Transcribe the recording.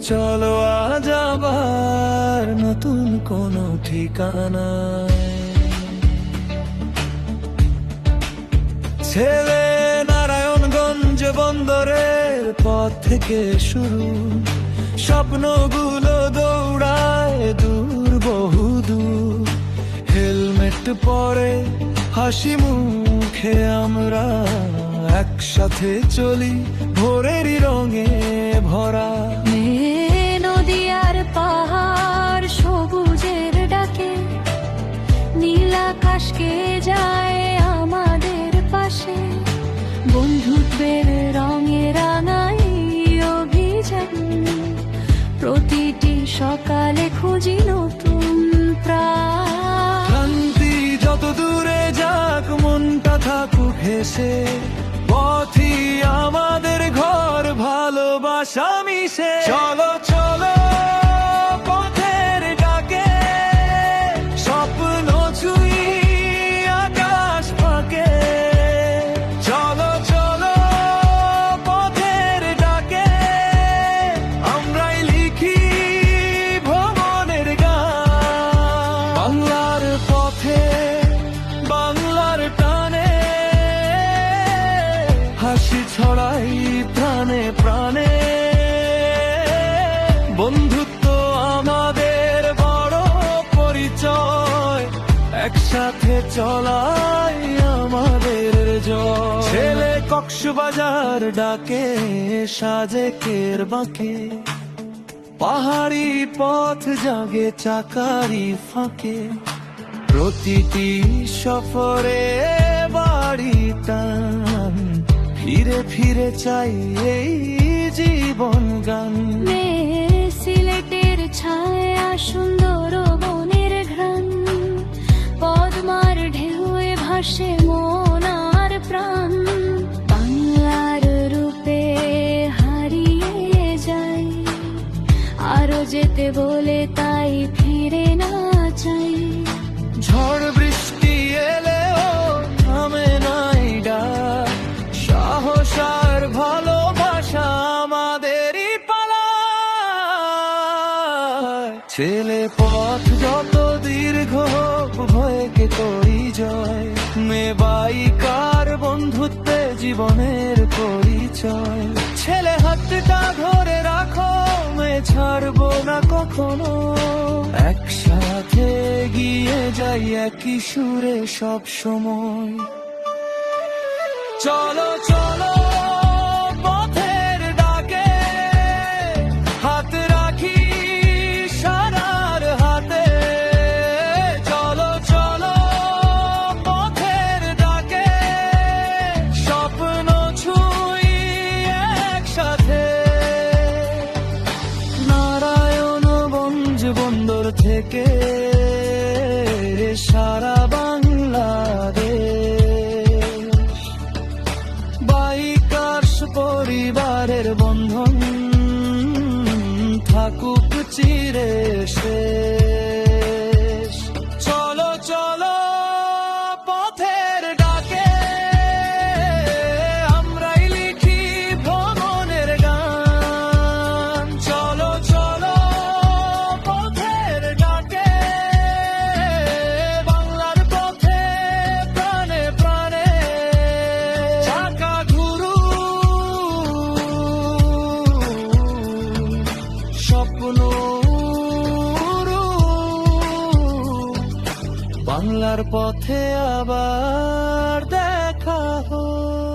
চলো আজ আবার নতুন কোনো ঠিকানায়। ছেলে নারায়ণগঞ্জ বন্দরের পথ থেকে শুরু, স্বপ্নগুলো দৌড়ায় দূর বহুদূর। হেলমেট পরে হাসি মুখে আমরা একসাথে চলি ভোরেরই রঙে ভরা। নদী আর পাহাড় সবুজের ডাকে, নীল আকাশকে যায় আমাদের পাশে। বন্ধুত্বের রঙে রাঙাই অভিযান, প্রতিটি সকালে খুঁজি নতুন প্রাণ। ক্লান্তি যত দূরে যাক, মনটা থাকুক হেসে, পথই আমাদের ঘর, ভালোবাসা মিশে। চলো চলো পথের ডাকে, স্বপ্ন ছুঁই আকাশ ফাঁকে। চলো চলো পথের ডাকে, আমরাই লিখি ভ্রমণের গান। বাংলার পথে বাংলার টানে, হাসি ছড়াই প্রাণে প্রাণে। বন্ধুত্ব আমাদের বড় পরিচয়, একসাথে চলাই আমাদের জয়। ছেলে কক্সবাজার ডাকে সাজেকের বাঁকে, পাহাড়ি পথ জাগে চাকারি ফাঁকে। প্রতিটি সফরে বাড়ি টান, ফিরে ফিরে চাই এই জীবন গান। সিলেটের ছায়া সুন্দর বনের ঘ্রাণ, পদ্মার ঢেউয়ে ভাসে মন আর প্রাণ। বাংলার রূপে হারিয়ে যাই, আরো যেতে বলে তাই ফিরে না চাই। ঝড় বৃষ্টি এলেও থামে নাই ডাক, সাহস আর ভালোবাসা আমাদেরই পালায়। ছেলে পথ যত দীর্ঘ হোক, ভয়কে করি জয়। মেয়ে বাইকার বন্ধুত্বে জীবনের পরিচয়। ছেলে হাতটা ধরে রাখো, মেয়ে ছাড়বো না কখনো। একসাথে গিয়ে যাই একই সুরে সব সময়। চলো চলো পথের ডাকে, হাত রাখি সারার হাতে। চলো চলো পথের ডাকে, স্বপ্ন ছুঁই একসাথে। নারায়ণগঞ্জ বন্দর থেকে সারা বাংলাদেশ, বাইকার্স পরিবারের বন্ধন থাকুক চিরে শেষ। চলো চলো পথের ডাকে, আমরাই লিখি ভ্রমণের গান। চলো চলো পথের ডাকে, বাংলার পথে প্রাণে প্রাণে। চাকা ঘুরু স্বপ্ন উড়ু, বাংলার পথে আবার দেখা হোক।